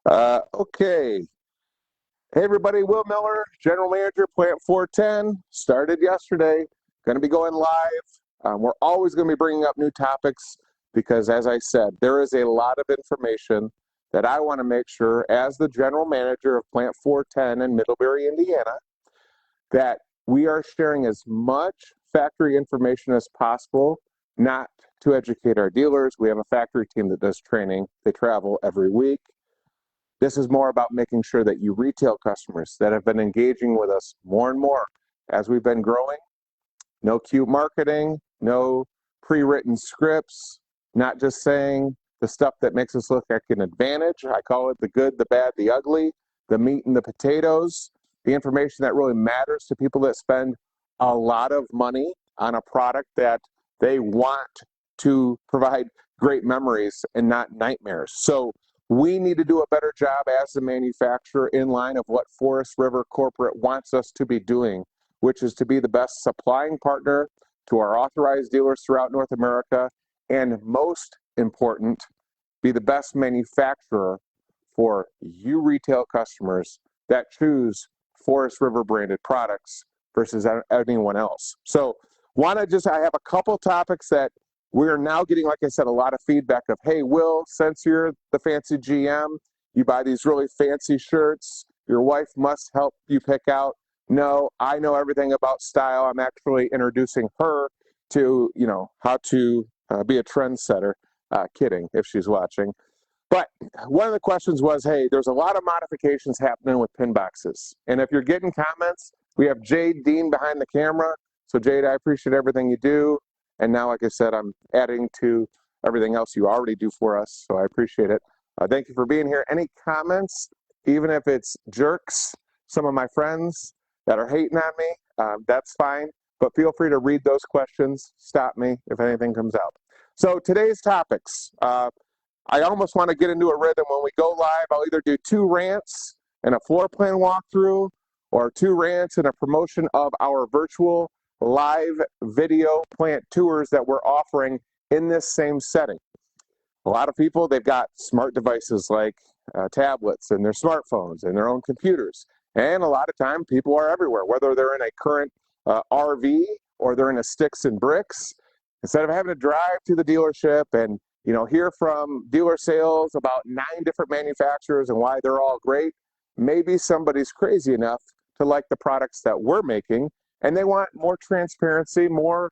Okay. Hey everybody, Will Miller, General Manager, Plant 410. Started yesterday. Going to be going live. We're always going to be bringing up new topics because, as I said, there is a lot of information that I want to make sure, as the General Manager of Plant 410 in Middlebury, Indiana, that we are sharing as much factory information as possible, not to educate our dealers. We have a factory team that does training. They travel every week. This is more about making sure that you retail customers that have been engaging with us more and more as we've been growing. No cute marketing, no pre-written scripts, not just saying the stuff that makes us look like an advantage. I call it the good, the bad, the ugly, the meat and the potatoes, the information that really matters to people that spend a lot of money on a product that they want to provide great memories and not nightmares. So we need to do a better job as the manufacturer in line of what Forest River Corporate wants us to be doing, which is to be the best supplying partner to our authorized dealers throughout North America, and most important, be the best manufacturer for you retail customers that choose Forest River branded products versus anyone else. So I have a couple topics that we're now getting, like I said, a lot of feedback of, hey, Will, since you're the fancy GM, you buy these really fancy shirts, your wife must help you pick out. No, I know everything about style. I'm actually introducing her to, how to be a trendsetter. Kidding, if she's watching. But one of the questions was, hey, there's a lot of modifications happening with pin boxes. And if you're getting comments, we have Jade Dean behind the camera. So Jade, I appreciate everything you do. And now, like I said, I'm adding to everything else you already do for us, so I appreciate it. Thank you for being here. Any comments, even if it's jerks, some of my friends that are hating on me, that's fine. But feel free to read those questions. Stop me if anything comes out. So today's topics. I almost want to get into a rhythm. When we go live, I'll either do 2 rants and a floor plan walkthrough, or 2 rants and a promotion of our virtual live video plant tours that we're offering in this same setting. A lot of people, they've got smart devices like tablets and their smartphones and their own computers. And a lot of time people are everywhere, whether they're in a current RV or they're in a sticks and bricks. Instead of having to drive to the dealership and hear from dealer sales about 9 different manufacturers and why they're all great, maybe somebody's crazy enough to like the products that we're making, and they want more transparency, more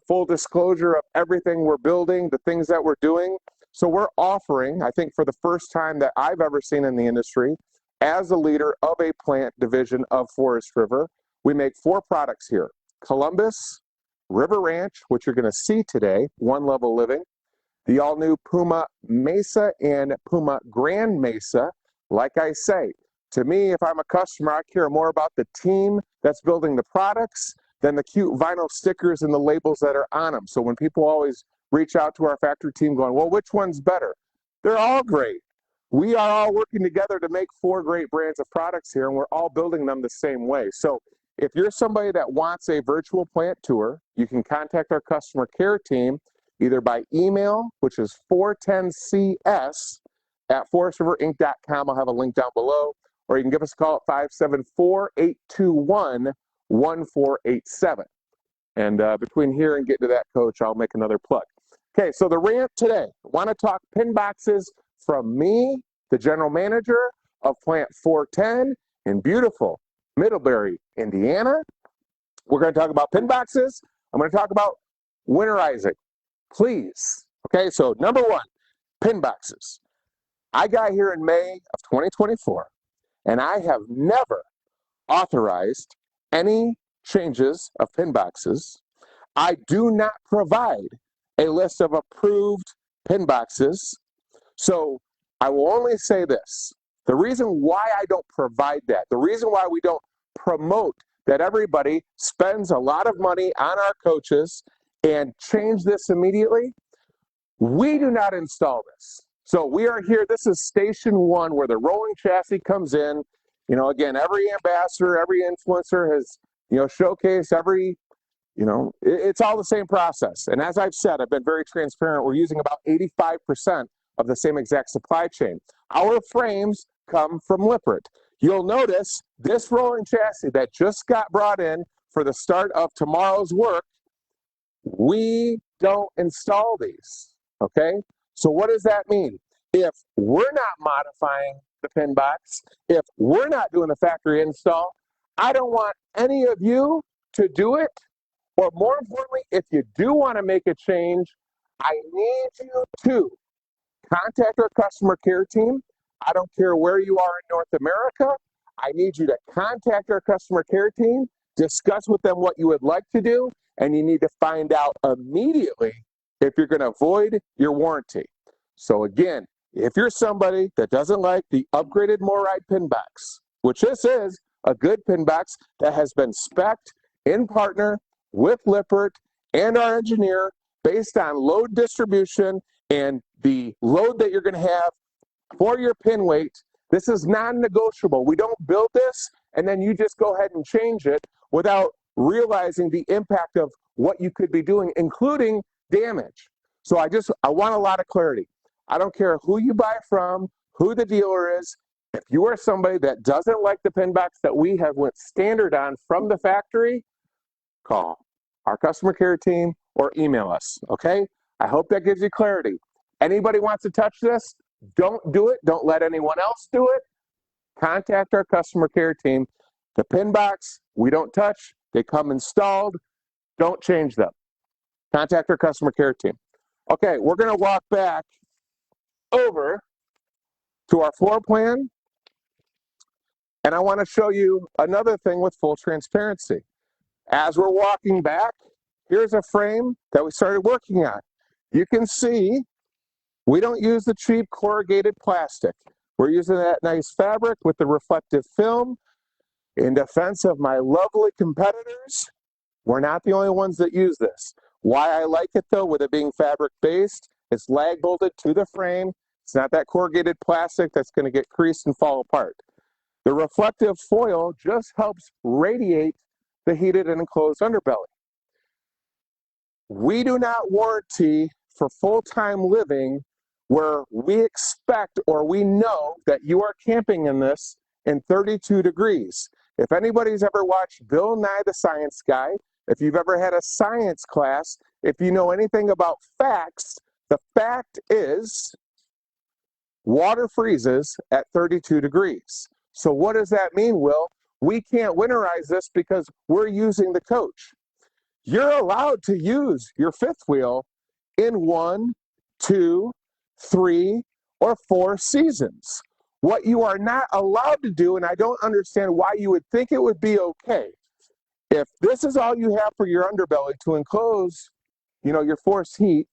full disclosure of everything we're building, the things that we're doing. So we're offering, I think for the first time that I've ever seen in the industry, as a leader of a plant division of Forest River, we make 4 products here: Columbus, River Ranch, which you're going to see today, One Level Living, the all-new Puma Mesa and Puma Grand Mesa. Like I say, to me, if I'm a customer, I care more about the team that's building the products than the cute vinyl stickers and the labels that are on them. So when people always reach out to our factory team going, well, which one's better? They're all great. We are all working together to make 4 great brands of products here, and we're all building them the same way. So if you're somebody that wants a virtual plant tour, you can contact our customer care team either by email, which is 410cs@forestriverinc.com. I'll have a link down below. Or you can give us a call at 574-821-1487. And between here and getting to that, Coach, I'll make another plug. Okay, so the rant today, I want to talk pin boxes from me, the General Manager of Plant 410 in beautiful Middlebury, Indiana. We're going to talk about pin boxes. I'm going to talk about winterizing, please. Okay, so number 1, pin boxes. I got here in May of 2024. And I have never authorized any changes of pin boxes. I do not provide a list of approved pin boxes. So I will only say this. The reason why I don't provide that, the reason why we don't promote that everybody spends a lot of money on our coaches and change this immediately, we do not install this. So we are here, this is station 1 where the rolling chassis comes in. Again, every ambassador, every influencer has, showcased every, it's all the same process. And as I've said, I've been very transparent. We're using about 85% of the same exact supply chain. Our frames come from Lippert. You'll notice this rolling chassis that just got brought in for the start of tomorrow's work, we don't install these, okay? So what does that mean? If we're not modifying the pin box, if we're not doing a factory install, I don't want any of you to do it. Or more importantly, if you do want to make a change, I need you to contact our customer care team. I don't care where you are in North America. I need you to contact our customer care team, discuss with them what you would like to do, and you need to find out immediately if you're going to void your warranty. So again, if you're somebody that doesn't like the upgraded MORryde pin box, which this is a good pin box that has been spec'd in partner with Lippert and our engineer based on load distribution and the load that you're going to have for your pin weight, this is non-negotiable. We don't build this and then you just go ahead and change it without realizing the impact of what you could be doing, including damage. So I want a lot of clarity. I don't care who you buy from, who the dealer is. If you are somebody that doesn't like the pin box that we have went standard on from the factory, call our customer care team or email us, okay? I hope that gives you clarity. Anybody wants to touch this, don't do it. Don't let anyone else do it. Contact our customer care team. The pin box, we don't touch. They come installed. Don't change them. Contact our customer care team. Okay, we're going to walk back over to our floor plan. And I want to show you another thing with full transparency. As we're walking back, here's a frame that we started working on. You can see we don't use the cheap corrugated plastic. We're using that nice fabric with the reflective film. In defense of my lovely competitors, we're not the only ones that use this. Why I like it though, with it being fabric based, it's lag bolted to the frame. It's not that corrugated plastic that's going to get creased and fall apart. The reflective foil just helps radiate the heated and enclosed underbelly. We do not warranty for full-time living where we expect or we know that you are camping in this in 32 degrees. If anybody's ever watched Bill Nye the Science Guy, if you've ever had a science class, if you know anything about facts, the fact is water freezes at 32 degrees. So what does that mean, Will? We can't winterize this because we're using the coach. You're allowed to use your fifth wheel in 1, 2, 3, or 4 seasons. What you are not allowed to do, and I don't understand why you would think it would be okay, if this is all you have for your underbelly to enclose, your forced heat,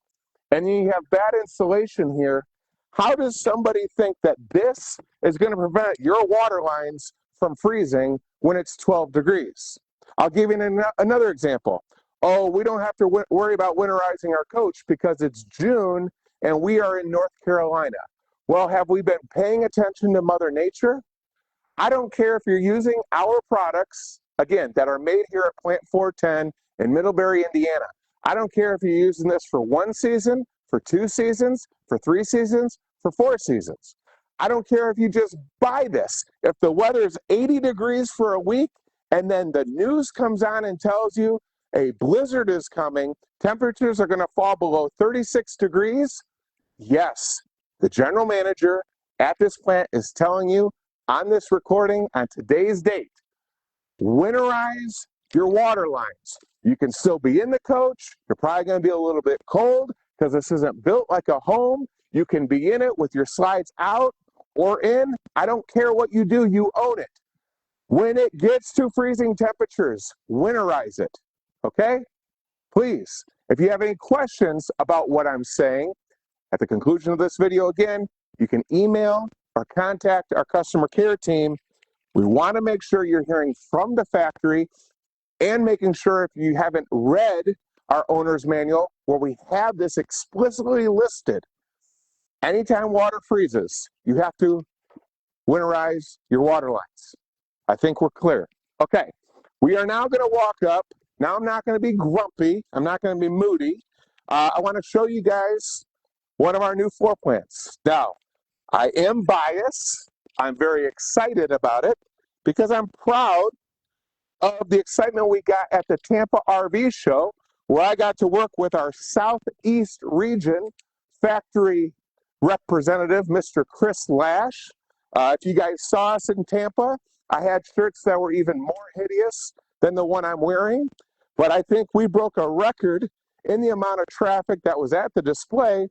and you have bad insulation here, how does somebody think that this is going to prevent your water lines from freezing when it's 12 degrees? I'll give you another example. Oh, we don't have to worry about winterizing our coach because it's June and we are in North Carolina. Well, have we been paying attention to Mother Nature? I don't care if you're using our products, again, that are made here at Plant 410 in Middlebury, Indiana. I don't care if you're using this for 1 season, for 2 seasons, for 3 seasons, for 4 seasons. I don't care if you just buy this. If the weather's 80 degrees for a week and then the news comes on and tells you a blizzard is coming, temperatures are going to fall below 36 degrees, yes, the general manager at this plant is telling you on this recording on today's date, winterize your water lines. You can still be in the coach. You're probably going to be a little bit cold because this isn't built like a home. You can be in it with your slides out or in. I don't care what you do, you own it. When it gets to freezing temperatures, winterize it, okay? Please, if you have any questions about what I'm saying, at the conclusion of this video again, you can email or contact our customer care team. We want to make sure you're hearing from the factory and making sure if you haven't read our owner's manual where we have this explicitly listed, anytime water freezes, you have to winterize your water lines. I think we're clear. Okay, we are now going to walk up. Now I'm not going to be grumpy. I'm not going to be moody. I want to show you guys one of our new floor plans. Now, I am biased. I'm very excited about it because I'm proud of the excitement we got at the Tampa RV show, where I got to work with our Southeast region factory representative, Mr. Chris Lash. If you guys saw us in Tampa, I had shirts that were even more hideous than the one I'm wearing, but I think we broke a record in the amount of traffic that was at the display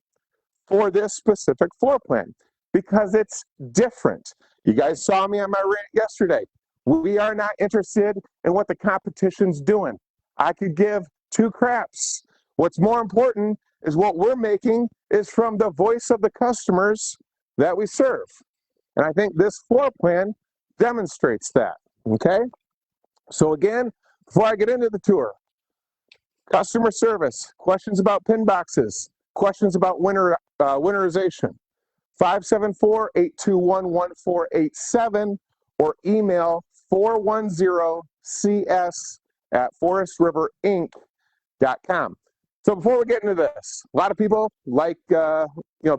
for this specific floor plan because it's different. You guys saw me on my rant yesterday. We are not interested in what the competition's doing. I could give two craps. What's more important is what we're making is from the voice of the customers that we serve. And I think this floor plan demonstrates that, okay? So again, before I get into the tour, customer service, questions about pin boxes, questions about winterization, 574-821-1487 or email 410cs@forestriverinc.com. So before we get into this, a lot of people like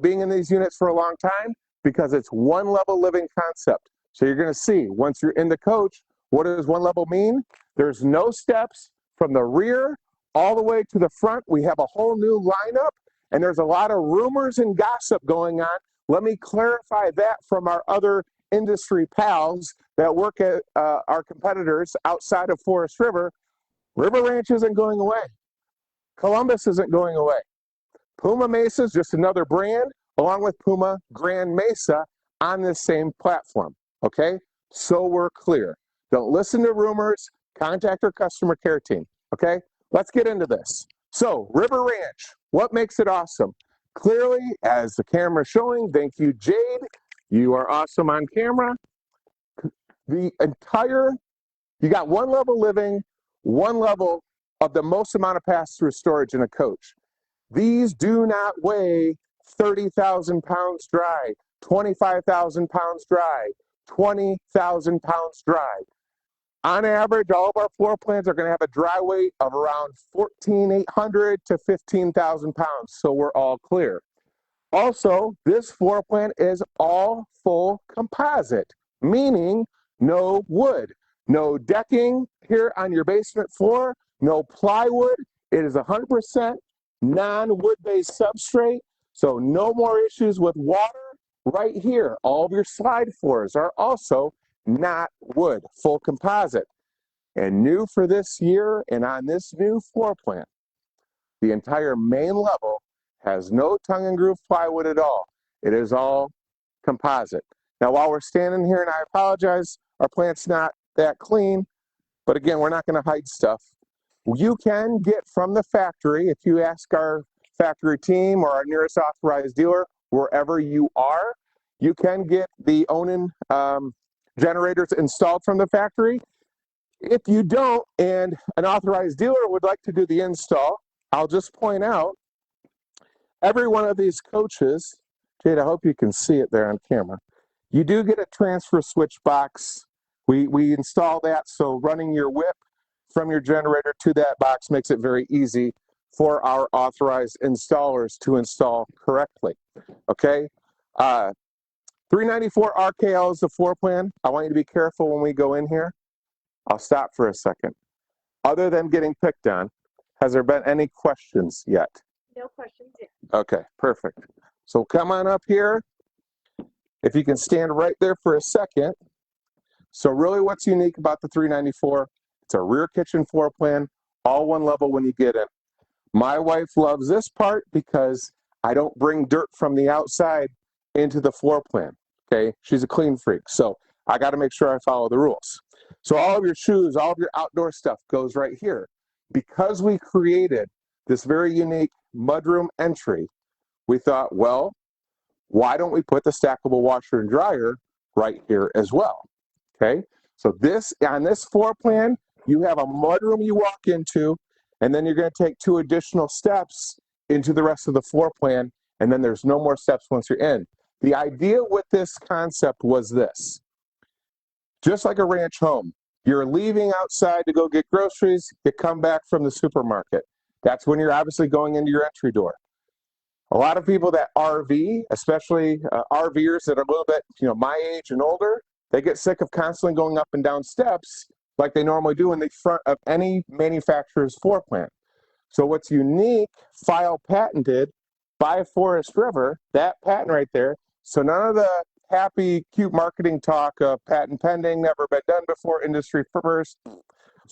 being in these units for a long time because it's one level living concept. So you're going to see once you're in the coach, what does one level mean? There's no steps from the rear all the way to the front. We have a whole new lineup, and there's a lot of rumors and gossip going on. Let me clarify that from our other industry pals that work at our competitors outside of Forest River. River Ranch isn't going away. Columbus isn't going away. Puma Mesa is just another brand, along with Puma Grand Mesa on this same platform, okay? So we're clear. Don't listen to rumors, contact our customer care team, okay? Let's get into this. So, River Ranch, what makes it awesome? Clearly, as the camera's showing, thank you, Jade. You are awesome on camera. You got one level living, one level of the most amount of pass-through storage in a coach. These do not weigh 30,000 pounds dry, 25,000 pounds dry, 20,000 pounds dry. On average, all of our floor plans are going to have a dry weight of around 14,800 to 15,000 pounds, so we're all clear. Also, this floor plan is all full composite, meaning no wood, no decking here on your basement floor, no plywood. It is 100% non-wood-based substrate, so no more issues with water. Right here, all of your slide floors are also not wood, full composite. And new for this year and on this new floor plan, the entire main level has no tongue and groove plywood at all. It is all composite. Now while we're standing here, and I apologize, our plant's not that clean, but again, we're not going to hide stuff. You can get from the factory, if you ask our factory team or our nearest authorized dealer, wherever you are, you can get the Onan generators installed from the factory. If you don't, and an authorized dealer would like to do the install, I'll just point out, every one of these coaches, Jade, I hope you can see it there on camera, you do get a transfer switch box. We install that, so running your whip from your generator to that box makes it very easy for our authorized installers to install correctly, okay? 394 RKL is the floor plan. I want you to be careful when we go in here. I'll stop for a second. Other than getting picked on, has there been any questions yet? No questions yet. Okay, perfect. So come on up here. If you can stand right there for a second. So really what's unique about the 394, it's a rear kitchen floor plan, all one level when you get in. My wife loves this part because I don't bring dirt from the outside into the floor plan, okay? She's a clean freak, so I got to make sure I follow the rules. So all of your shoes, all of your outdoor stuff goes right here. Because we created this very unique mudroom entry, we thought, well, why don't we put the stackable washer and dryer right here as well, okay? So on this floor plan, you have a mudroom you walk into, and then you're going to take 2 additional steps into the rest of the floor plan, and then there's no more steps once you're in. The idea with this concept was this. Just like a ranch home, you're leaving outside to go get groceries, you come back from the supermarket. That's when you're obviously going into your entry door. A lot of people that RV, especially RVers that are a little bit, my age and older, they get sick of constantly going up and down steps like they normally do in the front of any manufacturer's floor plan. So what's unique, file patented by Forest River, that patent right there. So none of the happy, cute marketing talk of patent pending, never been done before, industry first.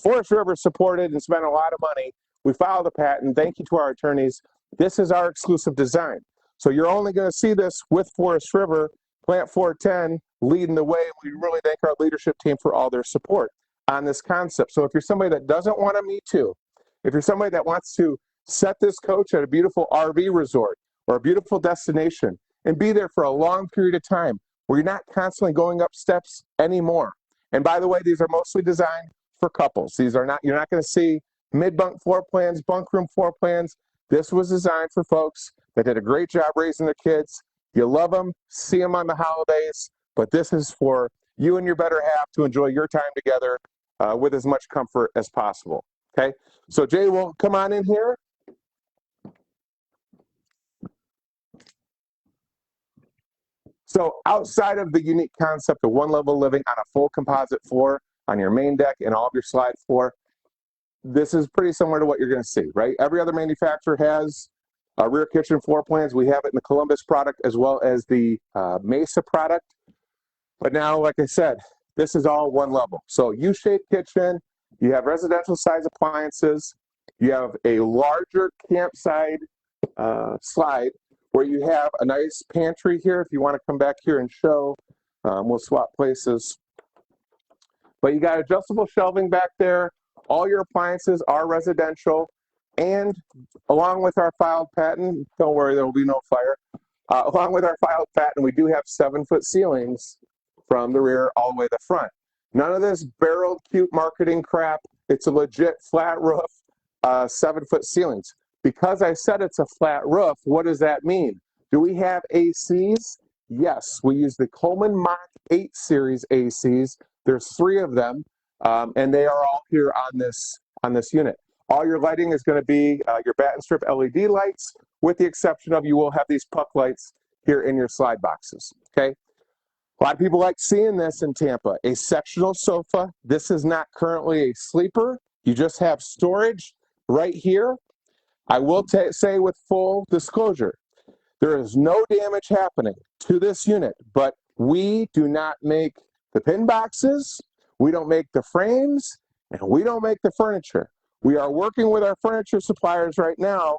Forest River supported and spent a lot of money. We filed a patent. Thank you to our attorneys. This is our exclusive design. So you're only going to see this with Forest River, Plant 410 leading the way. We really thank our leadership team for all their support on this concept. So if you're somebody that doesn't want a Me Too, if you're somebody that wants to set this coach at a beautiful RV resort or a beautiful destination and be there for a long period of time where you're not constantly going up steps anymore. And by the way, these are mostly designed for couples. These are not, you're not going to see mid-bunk floor plans, bunk room floor plans. This was designed for folks that did a great job raising their kids. You love them, see them on the holidays, but this is for you and your better half to enjoy your time together with as much comfort as possible. Okay, so Jay will come on in here. So outside of the unique concept of one level living on a full composite floor on your main deck and all of your slide floor, this is pretty similar to what you're going to see, right? Every other manufacturer has rear kitchen floor plans. We have it in the Columbus product as well as the Mesa product. But now, like I said, this is all one level. So U-shaped kitchen, you have residential size appliances, you have a larger campsite slide where you have a nice pantry here. If you want to come back here and show, we'll swap places. But you got adjustable shelving back there. All your appliances are residential. And along with our filed patent, don't worry, there will be no fire. Along with our filed patent, we do have 7-foot ceilings from the rear all the way to the front. None of this barreled cute marketing crap. It's a legit flat roof, 7-foot ceilings. Because I said it's a flat roof, what does that mean? Do we have ACs? Yes, we use the Coleman Mach 8 series ACs. There's 3 of them, and they are all here on this unit. All your lighting is going to be your batten strip LED lights, with the exception of you will have these puck lights here in your slide boxes. Okay. A lot of people like seeing this in Tampa. A sectional sofa. This is not currently a sleeper. You just have storage right here. I will say with full disclosure, there is no damage happening to this unit, but we do not make the pin boxes, we don't make the frames, and we don't make the furniture. We are working with our furniture suppliers right now.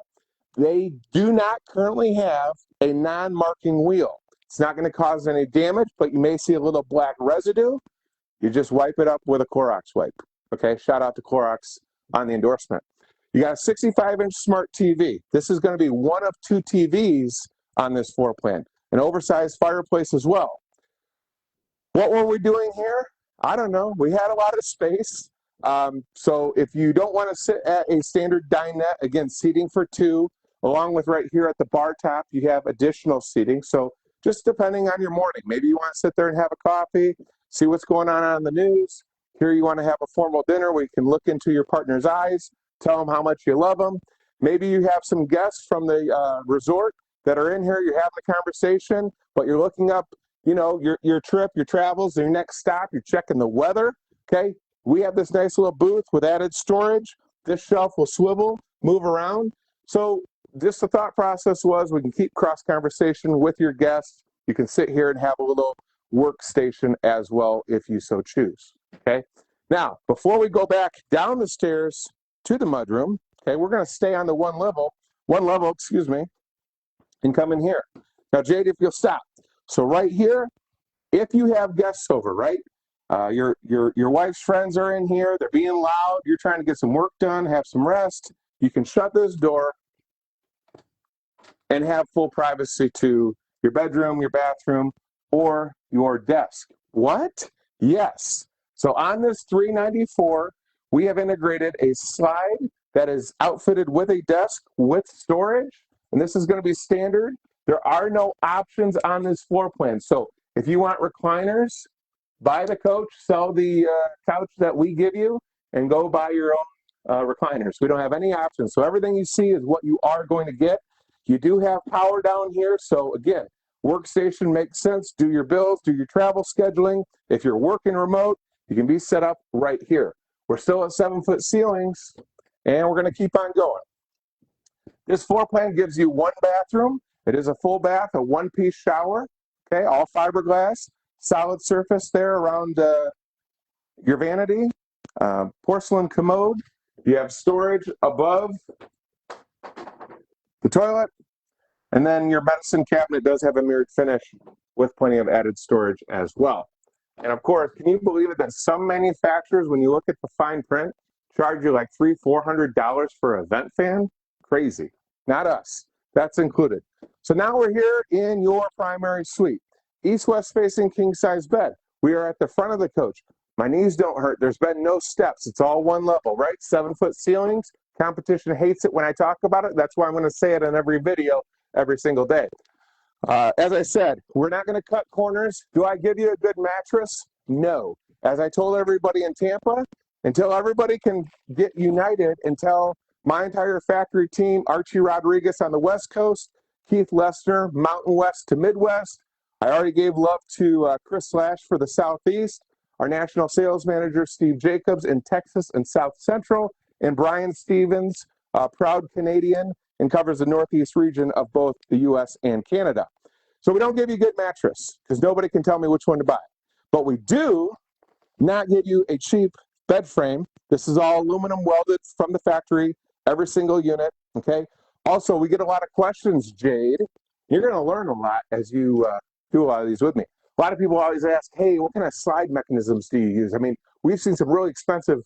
They do not currently have a non-marking wheel. It's not going to cause any damage, but you may see a little black residue. You just wipe it up with a Clorox wipe. Okay, shout out to Clorox on the endorsement. You got a 65-inch smart TV. This is going to be one of 2 TVs on this floor plan. An oversized fireplace as well. What were we doing here? I don't know. We had a lot of space. So if you don't want to sit at a standard dinette, again, seating for 2, along with right here at the bar top, you have additional seating. So just depending on your morning, maybe you want to sit there and have a coffee, see what's going on the news. Here you want to have a formal dinner where you can look into your partner's eyes, tell them how much you love them. Maybe you have some guests from the resort that are in here, you're having a conversation, but you're looking up, your trip, your travels, your next stop, you're checking the weather, okay? We have this nice little booth with added storage. This shelf will swivel, move around. So just the thought process was we can keep cross conversation with your guests. You can sit here and have a little workstation as well if you so choose, okay? Now, before we go back down the stairs to the mudroom, okay, we're going to stay on the one level, and come in here. Now, Jade, if you'll stop. So right here, if you have guests over, right? Your wife's friends are in here, they're being loud, you're trying to get some work done, have some rest, you can shut this door and have full privacy to your bedroom, your bathroom, or your desk. What? Yes. So on this 394, we have integrated a slide that is outfitted with a desk with storage, and this is going to be standard. There are no options on this floor plan. So if you want recliners, buy the coach, sell the couch that we give you, and go buy your own recliners. We don't have any options. So everything you see is what you are going to get. You do have power down here, so again, workstation makes sense. Do your bills, do your travel scheduling. If you're working remote, you can be set up right here. We're still at 7-foot ceilings, and we're going to keep on going. This floor plan gives you one bathroom. It is a full bath, a one-piece shower, okay, all fiberglass, solid surface there around your vanity, porcelain commode. You have storage above the toilet, and then your medicine cabinet does have a mirrored finish with plenty of added storage as well. And of course, can you believe it that some manufacturers, when you look at the fine print, charge you like $300–400 for a vent fan? Crazy. Not us. That's included. So now we're here in your primary suite. East-west facing king-size bed. We are at the front of the coach. My knees don't hurt. There's been no steps. It's all one level, right? 7-foot ceilings. Competition hates it when I talk about it. That's why I'm going to say it in every video every single day. As I said, we're not going to cut corners. Do I give you a good mattress? No. As I told everybody in Tampa, until everybody can get united, until my entire factory team, Archie Rodriguez on the West Coast, Keith Lessner, Mountain West to Midwest. I already gave love to Chris Slash for the Southeast, our national sales manager, Steve Jacobs in Texas and South Central, and Brian Stevens, proud Canadian, and covers the Northeast region of both the U.S. and Canada. So we don't give you a good mattress because nobody can tell me which one to buy. But we do not give you a cheap bed frame. This is all aluminum welded from the factory, every single unit, okay? Also, we get a lot of questions, Jade. You're going to learn a lot as you do a lot of these with me. A lot of people always ask, hey, what kind of slide mechanisms do you use? I mean, we've seen some really expensive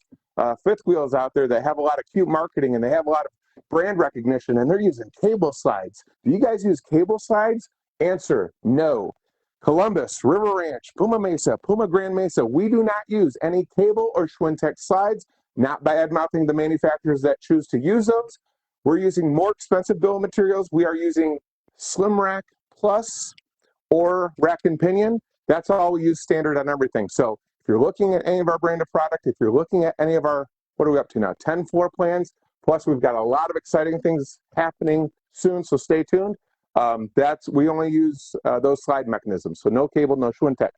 fifth wheels out there that have a lot of cute marketing and they have a lot of brand recognition, and they're using cable slides. Do you guys use cable slides? Answer, no. Columbus, River Ranch, Puma Mesa, Puma Grand Mesa, we do not use any cable or Schwintek slides, not bad-mouthing the manufacturers that choose to use those. We're using more expensive bill of materials. We are using Slim Rack Plus or Rack and Pinion. That's all we use standard on everything. So if you're looking at any of our brand of product, if you're looking at any of our, what are we up to now, 10 floor plans, plus we've got a lot of exciting things happening soon, so stay tuned. We only use those slide mechanisms, so no cable, no Schwintek.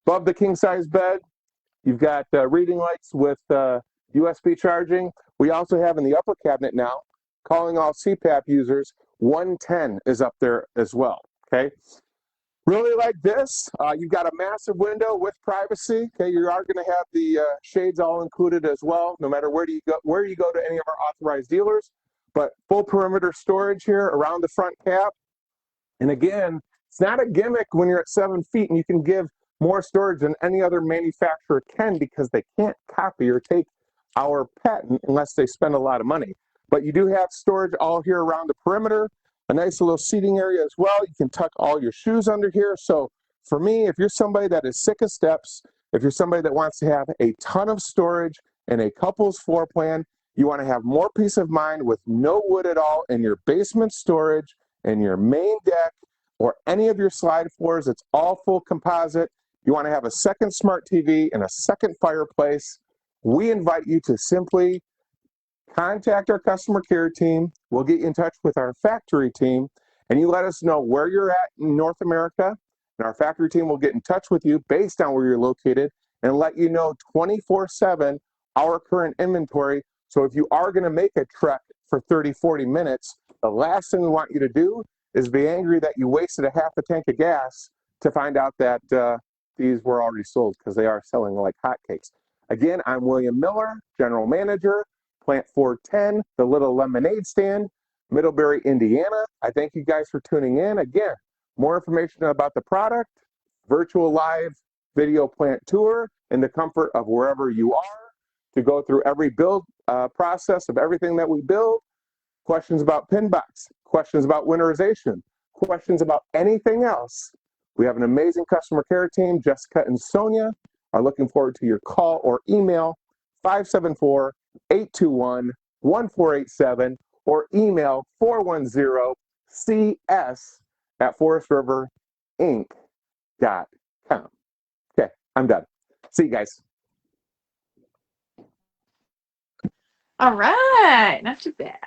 Above the king-size bed, you've got reading lights with USB charging. We also have in the upper cabinet now, calling all CPAP users, 110 is up there as well, okay? Really like this, you've got a massive window with privacy, okay? You are gonna have the shades all included as well, no matter where you go to any of our authorized dealers. But full perimeter storage here around the front cap. And again, it's not a gimmick when you're at 7 feet and you can give more storage than any other manufacturer can because they can't copy or take our patent unless they spend a lot of money. But you do have storage all here around the perimeter, a nice little seating area as well. You can tuck all your shoes under here. So for me, if you're somebody that is sick of steps, if you're somebody that wants to have a ton of storage and a couple's floor plan, you want to have more peace of mind with no wood at all in your basement storage and your main deck or any of your slide floors. It's all full composite. You want to have a second smart TV and a second fireplace. We invite you to simply contact our customer care team. We'll get you in touch with our factory team, and you let us know where you're at in North America, and our factory team will get in touch with you based on where you're located and let you know 24/7 our current inventory. So if you are going to make a trek for 30–40 minutes, the last thing we want you to do is be angry that you wasted a half a tank of gas to find out that these were already sold, because they are selling like hotcakes. Again, I'm William Miller, General Manager, Plant 410, the Little Lemonade Stand, Middlebury, Indiana. I thank you guys for tuning in. Again, more information about the product, virtual live video plant tour in the comfort of wherever you are, to go through every build process of everything that we build, questions about pin box, questions about winterization, questions about anything else. We have an amazing customer care team. Jessica and Sonia are looking forward to your call or email, 574-821-1487, or email 410cs@forestriverinc.com. Okay, I'm done. See you guys. All right, not too bad.